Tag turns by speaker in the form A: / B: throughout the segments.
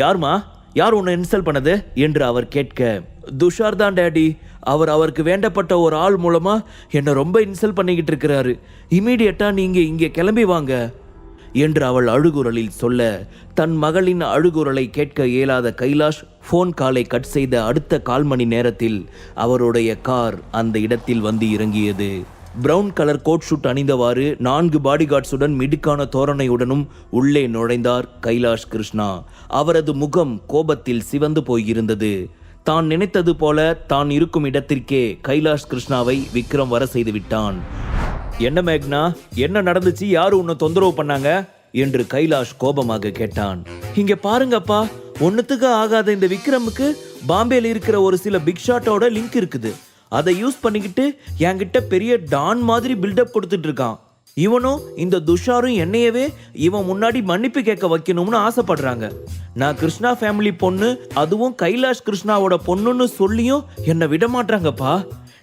A: யார்மா, யார் உன்னை இன்சல்ட் பண்ணது என்று அவர் கேட்க, துஷார் தான் டேடி. அவருக்கு வேண்டப்பட்ட ஒரு ஆள் மூலமா என்னை ரொம்ப இன்சல்ட் பண்ணிக்கிட்டு இருக்கிறாரு. இமீடியட்டா நீங்க இங்கே கிளம்பி வாங்க என்று அவள் அழுகுரலில் சொல்ல, தன் மகளின் அழுகுரலை கேட்க இயலாத கைலாஷ் ஃபோன் காலை கட் செய்த அடுத்த 1/4 மணி நேரத்தில் அவருடைய கார் அந்த இடத்தில் வந்து இறங்கியது. பிரவுன் கலர் கோட் ஷூட் அணிந்தவாறு 4 பாடிகார்ட்ஸுடன் மிடுக்கான தோரணையுடனும் உள்ளே நுழைந்தார் கைலாஷ் கிருஷ்ணா. அவரது முகம் கோபத்தில் சிவந்து போயிருந்தது. தான் நினைத்தது போல தான் இருக்கும் இடத்திற்கே கைலாஷ் கிருஷ்ணாவை விக்ரம் வர செய்து விட்டான். என்ன மேக்னா, என்ன நடந்துச்சு? யாரு உன்னை தொந்தரவு பண்ணாங்க என்று கைலாஷ் கோபமாக கேட்டான். இங்க பாருங்கப்பா, ஒன்னுத்துக்கு ஆகாத இந்த விக்ரமுக்கு பாம்பேல இருக்கிற ஒரு சில பிக் ஷாட்டோட லிங்க் இருக்குது. அதை யூஸ் பண்ணிக்கிட்டு என்கிட்ட பெரிய டான் மாதிரி பில்டப் கொடுத்துட்டு இருக்கான். இவனும் இந்த துஷாரும் என்னையவே இவன் முன்னாடி மன்னிப்பு கேட்க வைக்கணும்னு ஆசைப்படுறாங்க. நான் கிருஷ்ணா ஃபேமிலி பொண்ணு, அதுவும் கைலாஷ் கிருஷ்ணாவோட பொண்ணுன்னு சொல்லியும் என்னை விட மாட்டாங்கப்பா.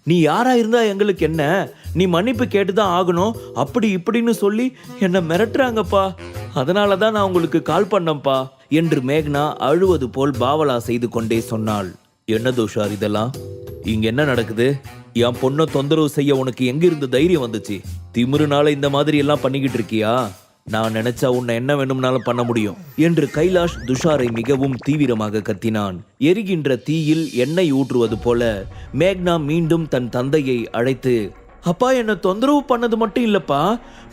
A: நீ யாரா இருந்தா எங்களுக்கு என்ன, நீ மன்னிப்பு கேட்டுதான் ஆகணும் அப்படி இப்படின்னு சொல்லி என்னை மிரட்டுறாங்கப்பா. அதனால தான் நான் உங்களுக்கு கால் பண்ணப்பா என்று மேக்னா அழுவது போல் பாவலா செய்து கொண்டே சொன்னாள். என்ன துஷார் இதெல்லாம்? இங்க என்ன நடக்குது? என் பொண்ணை தொந்தரவு செய்ய உனக்கு எங்க இருந்து தைரியம் வந்துச்சு? திமிருனால இந்த மாதிரி எல்லாம் பண்ணிக்கிட்டு இருக்கியா? நான் நினைச்சா உன்னை என்ன வேணும்னாலும் பண்ண முடியும் என்று கைலாஷ் துஷாரை மிகவும் தீவிரமாக கத்தினான். எரிகின்ற தீயில் எண்ணெய் ஊற்றுவது போல மேக்னா மீண்டும் தன் தந்தையை அழைத்து, அப்பா, என்ன தொந்தரவு பண்ணது மட்டும் இல்லப்பா,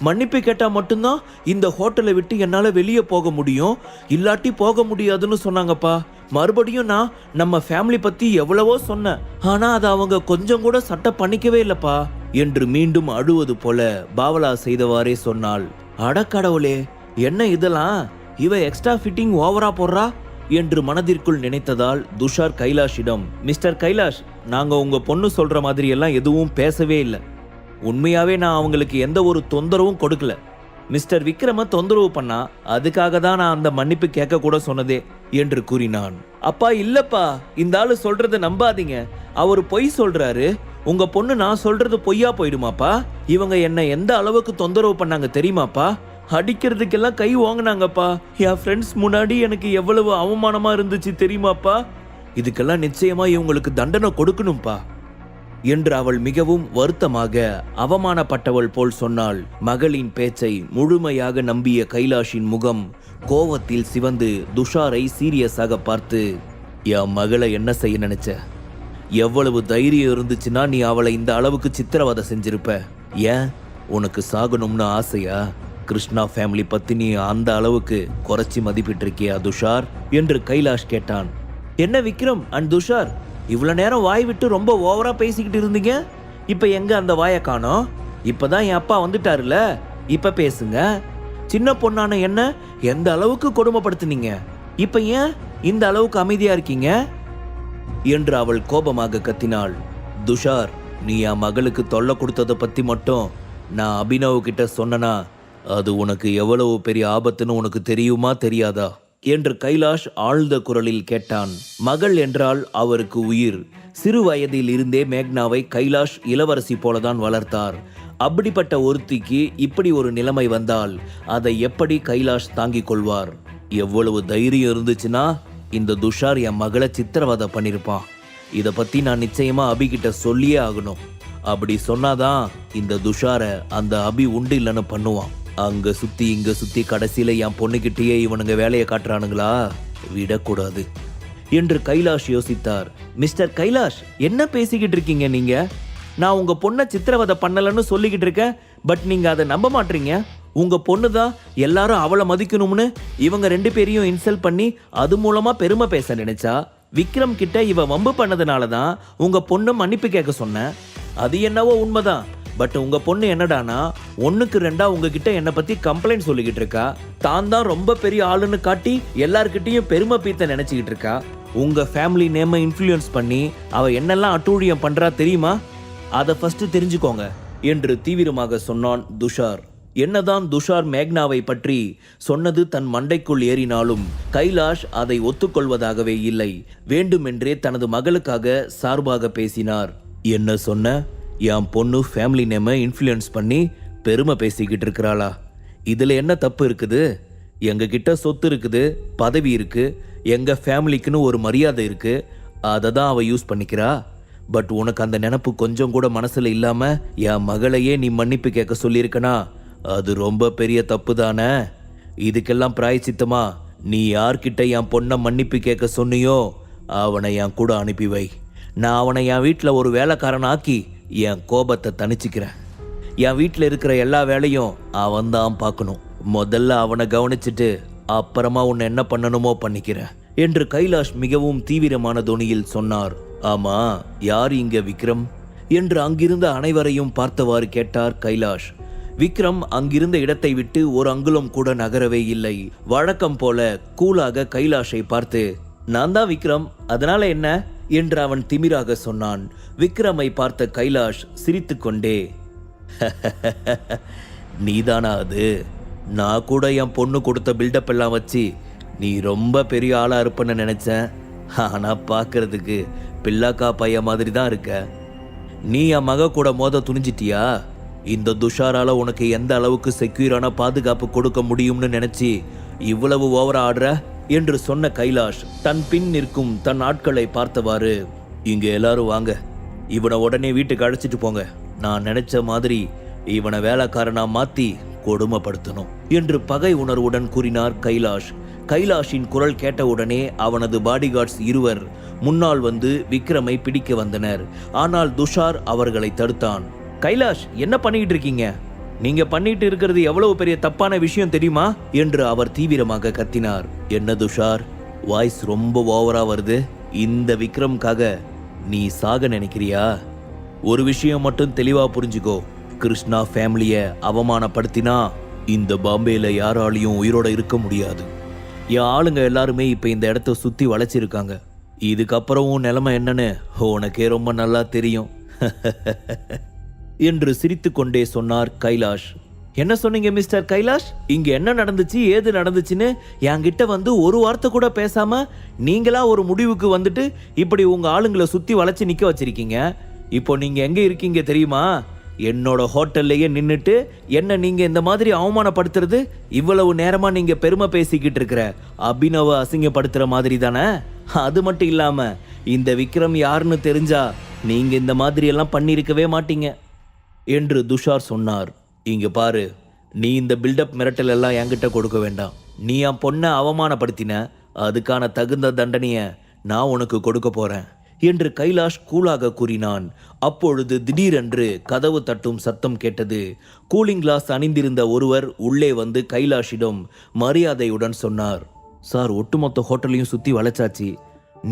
A: மன்னிப்பு கேட்டா மட்டும்தான் இந்த ஹோட்டலை விட்டு என்னால வெளியே போக முடியும், இல்லாட்டி போக முடியாதுன்னு சொன்னாங்கப்பா. மறுபடியும் நான் நம்ம ஃபேமிலி பத்தி எவ்வளவோ சொன்னேன், ஆனா அதை அவங்க கொஞ்சம் கூட சட்டை பண்ணிக்கவே இல்லப்பா என்று மீண்டும் அழுவது போல பாவலா செய்தவாறே சொன்னாள். அடக்கடவுளே, என்ன இதெல்லாம்? இவ எக்ஸ்ட்ரா ஃபிட்டிங் ஓவரா போடுறா என்று மனதிற்குள் நினைத்ததால் துஷார் கைலாஷிடம், மிஸ்டர் கைலாஷ், நாங்க உங்க பொண்ணு சொல்ற மாதிரி எல்லாம் எதுவும் பேசவே இல்லை. உண்மையாவே நான் அவங்களுக்கு எந்த ஒரு தொந்தரவும் கொடுக்கல. மிஸ்டர் விக்ரம தொந்தரவு பண்ணா அதுக்காக தான் நான் அந்த மன்னிப்பு கேட்க கூட சொன்னதே என்று கூறினான். அப்பா, இல்லப்பா, இந்த ஆளு சொல்றத நம்பாதீங்க. அவர் பொய் சொல்றாரு. உங்க பொண்ணு நான் சொல்றது பொய்யா போயிடுமாப்பா? இவங்க என்ன எந்த அளவுக்கு தொந்தரவு பண்ணாங்க தெரியுமாப்பா? அடிக்கிறதுக்கெல்லாம் கை வாங்கினாங்கப்பா. என் ஃப்ரெண்ட்ஸ் முன்னாடி எனக்கு எவ்வளவு அவமானமா இருந்துச்சு தெரியுமாப்பா? இதுக்கெல்லாம் நிச்சயமா இவங்களுக்கு தண்டனை கொடுக்கணும்பா என்று அவள் மிகவும் வருத்தமாக அவமானப்பட்டவள் போல் சொன்னாள். மகளின் பேச்சை முழுமையாக நம்பிய கைலாஷின் முகம் கோவத்தில் சிவந்து துஷாரை சீரியஸாக பார்த்து, என் மகளை என்ன செய்ய நினைச்ச? எவ்வளவு தைரியம் இருந்துச்சுன்னா நீ அவளை இந்த அளவுக்கு சித்திரவதை செஞ்சிருப்ப? ஏன் உனக்கு சாகணும்னு ஆசையா? கிருஷ்ணா ஃபேமிலி பத்தி நீ அந்த அளவுக்கு குறைச்சி மதிப்பிட்டு இருக்கியா துஷார் என்று கைலாஷ் கேட்டான். என்ன விக்ரம் அண்ட் துஷார், இவ்வளவு நேரம் வாய் விட்டு ரொம்ப ஓவரா பேசிக்கிட்டு இருந்தீங்க, இப்ப எங்க அந்த வாயை காணோம்? இப்பதான் என் அப்பா வந்துட்டாருல, இப்ப பேசுங்க. சின்ன பொண்ணான என்ன எந்த அளவுக்கு கொடுமைப்படுத்தினீங்க, இப்ப ஏன் இந்த அளவுக்கு அமைதியா இருக்கீங்க என்று அவள் கோபமாக கத்தினாள். துஷார், நீ என் மகளுக்கு தொல்லை கொடுத்ததை பத்தி மட்டும் நான் அபினவ் கிட்ட சொன்னனா அது உனக்கு எவ்வளவு பெரிய ஆபத்துன்னு உனக்கு தெரியுமா தெரியாதா என்று கைலாஷ் ஆழ்ந்த குரலில் கேட்டான். மகள் என்றால் அவருக்கு உயிர். சிறு வயதில் இருந்தே மேக்னாவை கைலாஷ் இளவரசி போலதான் வளர்த்தார். அப்படிப்பட்ட ஒருத்திக்கு இப்படி ஒரு நிலைமை வந்தால் அதை எப்படி கைலாஷ் தாங்கிக் கொள்வார்? எவ்வளவு தைரியம் இருந்துச்சுன்னா இந்த துஷார் என் மகளை சித்திரவதை பண்ணிருப்பான். இதை பத்தி நான் நிச்சயமா அபிகிட்ட சொல்லியே ஆகணும். அப்படி சொன்னாதான் இந்த துஷாரை அந்த அபி உண்டு இல்லைன்னு பண்ணுவான். அங்க சுத்தி இங்க சுத்தி கடைசியில என் பொண்ணுகிட்டயே இவனுங்க வேலையை காட்டுறானுங்களா? விடக்கூடாது என்று கைலாஷ் யோசித்தார். மிஸ்டர் கைலாஷ், என்ன பேசிக்கிட்டு இருக்கீங்க நீங்க? நான் உங்க பொண்ணை சித்திரவதை பண்ணலன்னு சொல்லிக்கிட்டு இருக்கேன், பட் நீங்க அதை நம்ப மாட்டீங்க. உங்க பொண்ணு தான் எல்லாரும் அவளை மதிக்கணும்னு இவங்க 2 பேரையும் இன்சல்ட் பண்ணி அது மூலமா பெருமை பேச நினைச்சா. விக்ரம் கிட்ட இவ வம்பு பண்ணதுனால தான் உங்க பொண்ணு மன்னிப்பு கேட்க சொன்ன. அது என்னவோ உண்மைதான், பட் உங்க பொண்ணு என்னடானா 1க்கு 2 உங்ககிட்ட என்னை பத்தி கம்ப்ளைண்ட் சொல்லிக்கிட்டு இருக்கா. தான் தான் ரொம்ப பெரிய ஆளுன்னு காட்டி எல்லார்கிட்டையும் பெருமை பீத்த நினைச்சுக்கிட்டு இருக்கா. உங்க ஃபேமிலி நேமை இன்ஃப்ளூயன்ஸ் பண்ணி அவ என்னெல்லாம் அட்டூழியம் பண்றா தெரியுமா? அதை ஃபர்ஸ்ட் தெரிஞ்சுக்கோங்க என்று தீவிரமாக சொன்னான் துஷார். என்னதான் துஷார் மேக்னாவை பற்றி சொன்னது தன் மண்டைக்குள் ஏறினாலும் கைலாஷ் அதை ஒத்துக்கொள்வதாகவே இல்லை. வேண்டுமென்றே தனது மகளுக்காக சார்பாக பேசினார். என்ன சொன்ன? என் பொண்ணு ஃபேமிலி நேமை இன்ஃப்ளூயன்ஸ் பண்ணி பெருமை பேசிக்கிட்டு இருக்கிறாளா? இதுல என்ன தப்பு இருக்குது? எங்க கிட்ட சொத்து இருக்குது, பதவி இருக்கு, எங்க ஃபேமிலிக்குன்னு ஒரு மரியாதை இருக்கு, அதை தான் அவ யூஸ் பண்ணிக்கிறா. பட் உனக்கு அந்த நினப்பு கொஞ்சம் கூட மனசுல இல்லாம என் மகளையே நீ மன்னிப்பு கேட்க சொல்லியிருக்கனா, அது ரொம்ப பெரிய தப்பு தானே. இதுக்கெல்லாம் பிராயச்சித்தமா நீ யார்கிட்ட என் பொண்ணை மன்னிப்பு கேட்க சொன்னியோ அவனை என் கூட அனுப்பி வை. நான் அவனை என் வீட்டில் ஒரு வேலைக்காரன் ஆக்கி என் கோபத்தை தணிச்சுக்கிறேன். என் வீட்டில் இருக்கிற எல்லா வேலையும் அவன் தான் பார்க்கணும். முதல்ல அவனை கவனிச்சுட்டு அப்புறமா உன்னை என்ன பண்ணணுமோ பண்ணிக்கிறேன் என்று கைலாஷ் மிகவும் தீவிரமான தொனியில் சொன்னார். ஆமா, யார் இங்க விக்ரம் என்று அங்கிருந்த அனைவரையும் பார்த்தவாறு கேட்டார் கைலாஷ். விக்ரம் அங்கிருந்த இடத்தை விட்டு ஒரு அங்குலம் கூட நகரவே இல்லை. வழக்கம் போல கூலாக கைலாஷை பார்த்து, நான் தான் விக்ரம், அதனால என்ன என்று அவன் திமிராக சொன்னான். விக்ரமை பார்த்த கைலாஷ் சிரித்துக்கொண்டே, நீதானா அது? நான் கூட என் பொண்ணு கொடுத்த பில்டப் எல்லாம் வச்சு நீ ரொம்ப பெரிய ஆளா இருப்பன்னு நினைச்சேன். ஆனா பார்க்கறதுக்கு பில்லாக்கா பையன் மாதிரி தான் இருக்க. நீ என் மக கூட மோத துணிஞ்சிட்டியா? இந்த துஷாரால உனக்கு எந்த அளவுக்கு செக்யூரான பாதுகாப்பு கொடுக்க முடியும்னு நினைச்சி இவ்வளவு ஓவரா ஆடுற என்று சொன்ன கைலாஷ் தன் பின் நிற்கும் தன் ஆட்களை பார்த்தவாறு, இங்க எல்லாரும் வாங்க, இவனை உடனே வீட்டுக்கு அழைச்சிட்டு போங்க. நான் நினைச்ச மாதிரி இவனை வேலைக்காரனா மாத்தி கொடுமைப்படுத்தணும் என்று பகை உணர்வுடன் கூறினார் கைலாஷ். கைலாஷின் குரல் கேட்டவுடனே அவனது பாடிகார்ட்ஸ் இருவர் முன்னால் வந்து விக்ரமை பிடிக்க வந்தனர். ஆனால் துஷார் அவர்களை தடுத்தான். கைலாஷ், என்ன பண்ணிட்டு இருக்கீங்க? நீங்க பண்ணிட்டு இருக்கிறது எவ்வளவு பெரிய தப்பான விஷயம் தெரியுமா என்று அவர் தீவிரமாக கத்தினார். என்ன துஷார், வாய்ஸ் ரொம்ப ஓவரா வருது. இந்த விக்ரம்காக நீ சாக நினைக்கிறியா? ஒரு விஷயம் மட்டும் தெளிவா புரிஞ்சுக்கோ, கிருஷ்ணா ஃபேமிலிய அவமானப்படுத்தினா இந்த பாம்பேல யாராலையும் உயிரோட இருக்க முடியாது. என் ஆளுங்க எல்லாருமே இப்ப இந்த இடத்த சுத்தி வளைச்சிருக்காங்க. இதுக்கப்புறம் உன் நிலைமை என்னன்னு உனக்கே ரொம்ப நல்லா தெரியும் என்று சிரித்து கொண்டே சொன்னார் கைலாஷ். என்ன சொன்னீங்க மிஸ்டர் கைலாஷ்? இங்க என்ன நடந்துச்சு, ஏது நடந்துச்சுன்னு என்கிட்ட வந்து ஒரு வார்த்தை கூட பேசாம நீங்களா ஒரு முடிவுக்கு வந்துட்டு இப்படி உங்க ஆளுங்களை சுத்தி வளைச்சு நிக்க வச்சிருக்கீங்க. இப்போ நீங்க எங்க இருக்கீங்க தெரியுமா? என்னோட ஹோட்டல்லையே நின்றுட்டு என்ன நீங்க இந்த மாதிரி அவமானப்படுத்துறது இவ்வளவு நேரமா நீங்க பெருமை பேசிக்கிட்டு இருக்கிற அபினவ அசிங்கப்படுத்துற மாதிரி தானே. அது மட்டும் இல்லாம இந்த விக்ரம் யாருன்னு தெரிஞ்சா நீங்க இந்த மாதிரி எல்லாம் பண்ணியிருக்கவே மாட்டீங்க என்று துஷார் சொன்னார். இங்க பாரு, நீ இந்த பில்டப் மிரட்டல் எல்லாம் என்கிட்ட கொடுக்க வேண்டாம். நீ என் பொண்ணை அவமானப்படுத்தின, அதுக்கான தகுந்த தண்டனைய நான் உனக்கு கொடுக்க போறேன் என்று கைலாஷ் கூலாக கூறினான். அப்பொழுது திடீரென்று கதவு தட்டும் சத்தம் கேட்டது. கூலிங் கிளாஸ் அணிந்திருந்த ஒருவர் உள்ளே வந்து கைலாஷிடம் மரியாதையுடன் சொன்னார். சார், ஒட்டுமொத்த ஹோட்டலையும் சுத்தி வளைச்சாச்சு.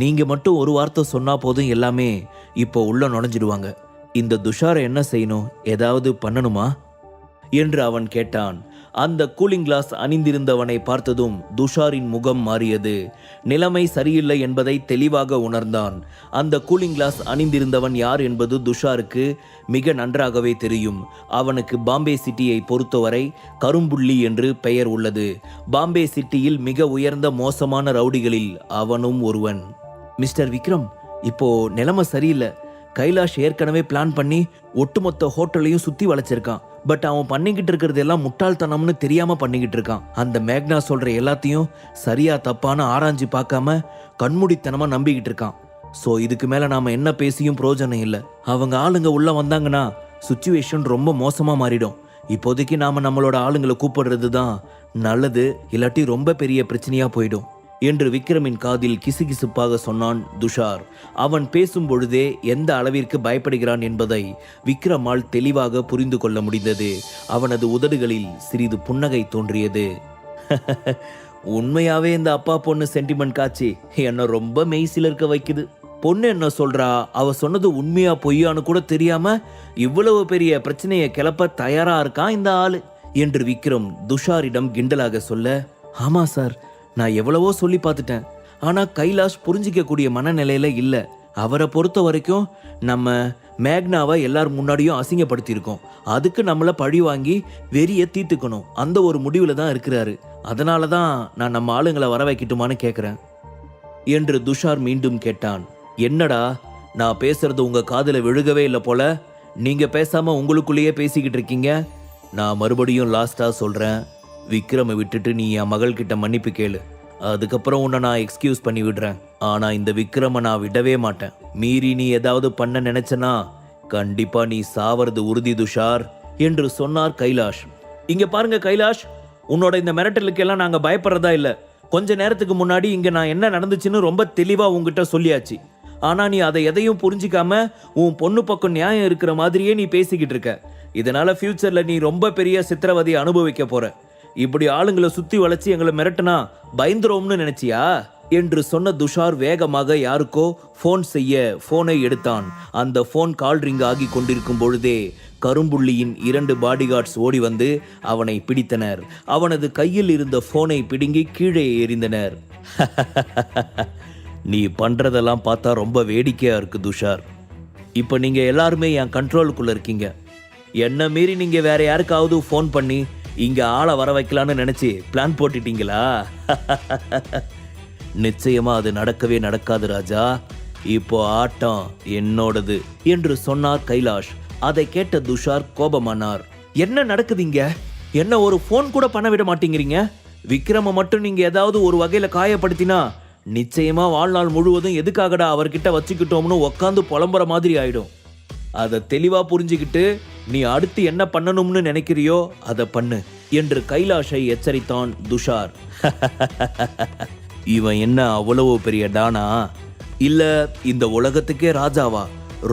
A: நீங்க மட்டும் ஒரு வார்த்தை சொன்னா போதும், எல்லாமே இப்போ உள்ள நுழைஞ்சிடுவாங்க. இந்த துஷாரை என்ன செய்யணும், ஏதாவது பண்ணணுமா என்று அவன் கேட்டான். அந்த கூலிங் கிளாஸ் அணிந்திருந்தவனை பார்த்ததும் துஷாரின் முகம் மாறியது. நிலைமை சரியில்லை என்பதை தெளிவாக உணர்ந்தான். அந்த கூலிங் கிளாஸ் அணிந்திருந்தவன் யார் என்பது துஷாருக்கு மிக நன்றாகவே தெரியும். அவனுக்கு பாம்பே சிட்டியை பொறுத்தவரை கரும்புள்ளி என்று பெயர் உள்ளது. பாம்பே சிட்டியில் மிக உயர்ந்த மோசமான ரவுடிகளில் அவனும் ஒருவன். மிஸ்டர் விக்ரம், இப்போ நிலைமை சரியில்லை. கைலாஷ் ஏற்கனவே பிளான் பண்ணி ஒட்டுமொத்த ஹோட்டலையும் சுத்தி வளைச்சிருக்கான். பட் அவன் பண்ணிக்கிட்டு இருக்கிறது எல்லாம் முட்டாள்தனம்னு தெரியாம பண்ணிக்கிட்டு இருக்கான். அந்த மேக்னா சொல்ற எல்லாத்தையும் சரியா தப்பான ஆராய்ச்சி பார்க்காம கண்மூடித்தனமா நம்பிக்கிட்டு இருக்கான். ஸோ இதுக்கு மேல நாம என்ன பேசியும் பிரயோஜனம் இல்லை. அவங்க ஆளுங்க உள்ள வந்தாங்கன்னா சுச்சுவேஷன் ரொம்ப மோசமா மாறிடும். இப்போதைக்கு நாம நம்மளோட ஆளுங்களை கூப்பிடுறது தான் நல்லது, இல்லாட்டி ரொம்ப பெரிய பிரச்சனையா போயிடும் என்று விக்ரமின் காதில் கிசுகிசுப்பாக சொன்னான் துஷார். அவன் பேசும் பொழுதே எந்த அளவிற்கு பயப்படுகிறான் என்பதை விக்ரமால் தெளிவாக புரிந்து கொள்ள முடிந்தது. அவனது உதடுகளில் சிறிது புன்னகை தோன்றியது. உண்மையாவே இந்த அப்பா பொண்ணு சென்டிமெண்ட் காட்சி என்ன ரொம்ப மெய்சில இருக்க வைக்குது. பொண்ணு என்ன சொல்றா, அவ சொன்னது உண்மையா பொய்யான்னு கூட தெரியாம இவ்வளவு பெரிய பிரச்சனையை கிளப்ப தயாரா இருக்கான் இந்த ஆளு என்று விக்ரம் துஷாரிடம் கிண்டலாக சொல்ல, ஆமா சார், நான் எவ்வளவோ சொல்லி பார்த்துட்டேன். ஆனா கைலாஷ் புரிஞ்சிக்க கூடிய மனநிலையில இல்ல. அவரை பொறுத்த வரைக்கும் நம்ம மேக்னாவை எல்லார் முன்னாடியும் அசிங்கப்படுத்தியிருக்கோம். அதுக்கு நம்மளை பழி வாங்கி வெறிய தீர்த்துக்கணும், அந்த ஒரு முடிவுல தான் இருக்கிறாரு. அதனால தான் நான் நம்ம ஆளுங்களை வர வைக்கட்டுமான்னு கேட்குறேன் என்று துஷார் மீண்டும் கேட்டான். என்னடா, நான் பேசுறது உங்க காதுல விழுகவே இல்லை போல. நீங்க பேசாம உங்களுக்குள்ளேயே பேசிக்கிட்டு இருக்கீங்க. நான் மறுபடியும் லாஸ்டா சொல்றேன், விக்ரமை விட்டுட்டு நீ என் மகள் கிட்ட மன்னிப்பு கேளு. அதுக்கப்புறம் உன்னை நான் எக்ஸ்கியூஸ் பண்ணி விடுறேன். ஆனா இந்த விக்ரம நான் விடவே மாட்டேன். மீறி நீ ஏதாவது பண்ண நினைச்சனா கண்டிப்பா நீ சாவறது உறுதி துஷார் என்று சொன்னார் கைலாஷ். இங்க பாருங்க கைலாஷ், உன்னோட இந்த மிரட்டலுக்கெல்லாம் நாங்க பயப்படுறதா இல்ல. கொஞ்ச நேரத்துக்கு முன்னாடி இங்க நான் என்ன நடந்துச்சுன்னு ரொம்ப தெளிவா உங்ககிட்ட சொல்லியாச்சு. ஆனா நீ அதை எதையும் புரிஞ்சிக்காம உன் பொண்ணு பக்கம் நியாயம் இருக்கிற மாதிரியே நீ பேசிக்கிட்டு இருக்க. இதனால ஃபியூச்சர்ல நீ ரொம்ப பெரிய சித்திரவதையை அனுபவிக்க போற. இப்படி ஆளுங்களை சுத்தி வளைச்சு எங்களை மிரட்டினா பயந்துரோம்னு நினைச்சியா என்று சொன்ன துஷார் வேகமாக யாருக்கோ போன் செய்ய போனை எடுத்தான். அந்த போன் கால் ரிங் ஆகி கொண்டிருக்கும் பொழுதே கரும்புள்ளியின் 2 பாடிகார்ட்ஸ் ஓடி வந்து அவனை பிடித்தனர். அவனது கையில் இருந்த போனை பிடுங்கி கீழே எறிந்தனர். நீ பண்றதெல்லாம் பார்த்தா ரொம்ப வேடிக்கையா இருக்கு துஷார். இப்ப நீங்க எல்லாருமே என் கண்ட்ரோலுக்குள்ள இருக்கீங்க. என்ன மீறி நீங்க வேற யாருக்காவது ஃபோன் பண்ணி இங்க ஆளை வர வைக்கலான்னு நினைச்சு பிளான் போட்டுட்டீங்களா? நிச்சயமா அது நடக்கவே நடக்காது ராஜா. இப்போ ஆட்டம் என்னோடது என்று சொன்னார் கைலாஷ். அதை கேட்ட துஷார் கோபமானார். என்ன நடக்குதுங்க? என்ன ஒரு ஃபோன் கூட பண்ண விட மாட்டேங்கிறீங்க? விக்ரம மட்டும் நீங்க ஏதாவது ஒரு வகையில காயப்படுத்தினா நிச்சயமா வாழ்நாள் முழுவதும் எதுக்காகடா அவர்கிட்ட வச்சுக்கிட்டோம்னு உக்காந்து புலம்புற மாதிரி ஆயிடும். அதை தெளிவா புரிஞ்சுக்கிட்டு நீ அடுத்து என்ன பண்ணணும்னு நினைக்கிறியோ அதை பண்ணு என்று கைலாஷை எச்சரித்தான் துஷார். இவன் என்ன அவ்வளவு பெரிய டானா? இல்ல இந்த உலகத்துக்கே ராஜாவா?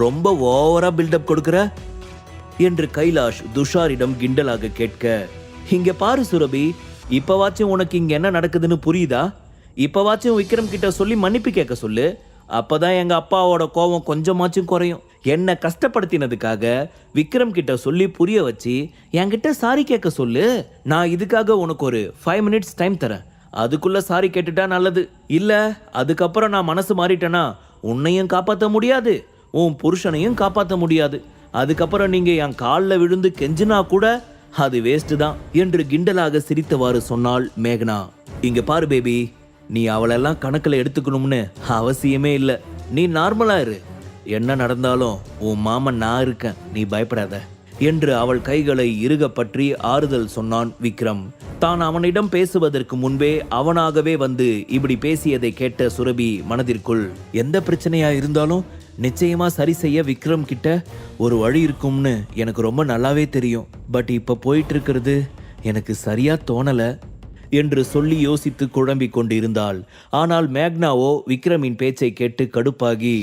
A: ரொம்ப ஓவரா பில்டப் கொடுக்கிற என்று கைலாஷ் துஷாரிடம் கிண்டலாக கேட்க, இங்க பாரு சுரபி, இப்பவாச்சும் உனக்கு இங்க என்ன நடக்குதுன்னு புரியுதா? இப்பவாச்சும் விக்ரம் கிட்ட சொல்லி மன்னிப்பு கேட்க சொல்லு. அப்பதான் எங்க அப்பாவோட கோபம் கொஞ்சமாச்சும் குறையும். என்ன கஷ்டப்படுத்தினதுக்காக விக்ரம் கிட்ட சொல்லி புரிய வச்சு என்கிட்ட சாரி கேட்க சொல்லு. நான் இதுக்காக உனக்கு ஒரு 5 மினிட்ஸ் டைம் தரேன். அதுக்குள்ள சாரி கேட்டுட்டா நல்லது. இல்ல அதுக்கப்புறம் நான் மனசு மாறிட்டேனா உன்னையும் காப்பாற்ற முடியாது, உன் புருஷனையும் காப்பாற்ற முடியாது. அதுக்கப்புறம் நீங்க என் காலில் விழுந்து கெஞ்சினா கூட அது வேஸ்ட் தான் என்று கிண்டலாக சிரித்தவாறு சொன்னாள் மேகனா. இங்க பாரு பேபி, நீ அவளெல்லாம் கணக்கில் எடுத்துக்கணும்னு அவசியமே இல்லை. நீ நார்மலா இரு. என்ன நடந்தாலும் உன் மாமன் நான் இருக்கேன், நீ பயப்படாத என்று அவள் கைகளை இறுக பற்றி ஆறுதல் சொன்னான் விக்ரம். தான் அவனிடம் பேசுவதற்கு முன்பே அவனாகவே வந்து இப்படி பேசியதை கேட்ட சுரபி மனதிற்குள், எந்த பிரச்சனையா இருந்தாலும் நிச்சயமா சரி செய்ய விக்ரம் கிட்ட ஒரு வழி இருக்கும்னு எனக்கு ரொம்ப நல்லாவே தெரியும். பட் இப்ப போயிட்டு இருக்கிறது எனக்கு சரியா தோணல என்று சொல்லி யோசித்து குழம்பிக் கொண்டிருந்தாள். ஆனால் மேக்னாவோ விக்ரமின் பேச்சை கேட்டு கடுப்பாகி,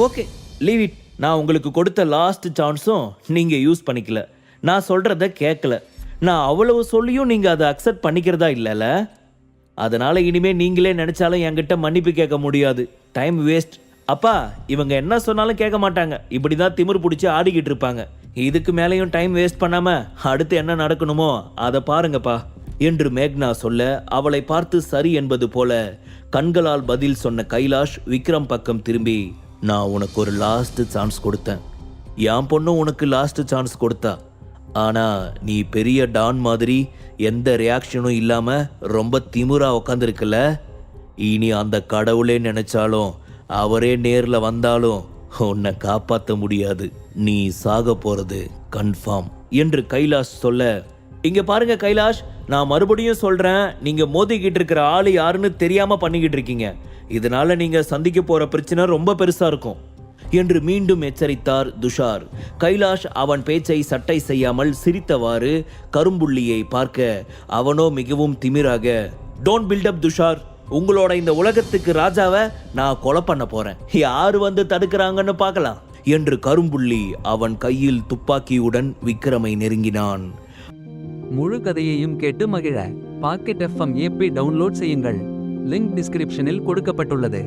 A: ஓகே லீவ் இட், நான் உங்களுக்கு கொடுத்த லாஸ்ட் சான்ஸும் நீங்க யூஸ் பண்ணிக்கல, நான் சொல்றத கேட்கல, நான் அவ்வளவு சொல்லியும் நீங்க அதை அக்செப்ட் பண்ணிக்கிறதா இல்லைல்ல, அதனால இனிமே நீங்களே நினைச்சாலும் என்கிட்ட மன்னிப்பு கேட்க முடியாது. Time waste. அப்பா, இவங்க என்ன சொன்னாலும் கேட்க மாட்டாங்க, இப்படிதான் திமிரு பிடிச்சி ஆடிக்கிட்டு இருப்பாங்க. இதுக்கு மேலேயும் டைம் வேஸ்ட் பண்ணாம அடுத்து என்ன நடக்கணுமோ அதை பாருங்கப்பா என்று மேக்னா சொல்ல, அவளை பார்த்து சரி என்பது போல கண்களால் பதில் சொன்ன கைலாஷ் விக்ரம் பக்கம் திரும்பி, நான் உனக்கு ஒரு லாஸ்ட் சான்ஸ் கொடுத்தேன், என் பொண்ணும் உனக்கு லாஸ்ட் சான்ஸ் கொடுத்தா. ஆனா நீ பெரிய டான் மாதிரி எந்த ரியாக்ஷனும் இல்லாம ரொம்ப திமிரா உக்காந்துருக்கல. இனி அந்த கடவுளே நினைச்சாலும் அவரே நேர்ல வந்தாலும் உன்னை காப்பாற்ற முடியாது. நீ சாக போறது கன்ஃபார்ம் என்று கைலாஷ் சொல்ல, இங்க பாருங்க கைலாஷ், நான் மறுபடியும் சொல்றேன், நீங்க மோதிக்கிட்டு இருக்கிற ஆளு யாருன்னு தெரியாம பண்ணிக்கிட்டு இருக்கீங்க. இதனால நீங்க சந்திக்க போற பிரச்சனை ரொம்ப பெருசா இருக்கும் என்று மீண்டும் எச்சரித்தார் துஷார். கைலாஷ் அவன் பேச்சை சட்டை செய்யாமல் சிரித்தவாறு கரும்புள்ளியை பார்க்க, அவனோ மிகவும் திமிராக, டோன்ட் பில்டப் துஷார், உங்களோட இந்த உலகத்துக்கு ராஜாவை நான் கொலை பண்ண போறேன், யாரு வந்து தடுக்கிறாங்கன்னு பார்க்கலாம் என்று கரும்புள்ளி அவன் கையில் துப்பாக்கியுடன் விக்ரமை நெருங்கினான்.
B: முழு கதையையும் கேட்டு மகிழ பாக்கெட் FM ஆப்பை டவுன்லோட் செய்யுங்கள். லிங்க் டிஸ்கிரிப்ஷனில் கொடுக்கப்பட்டுள்ளது.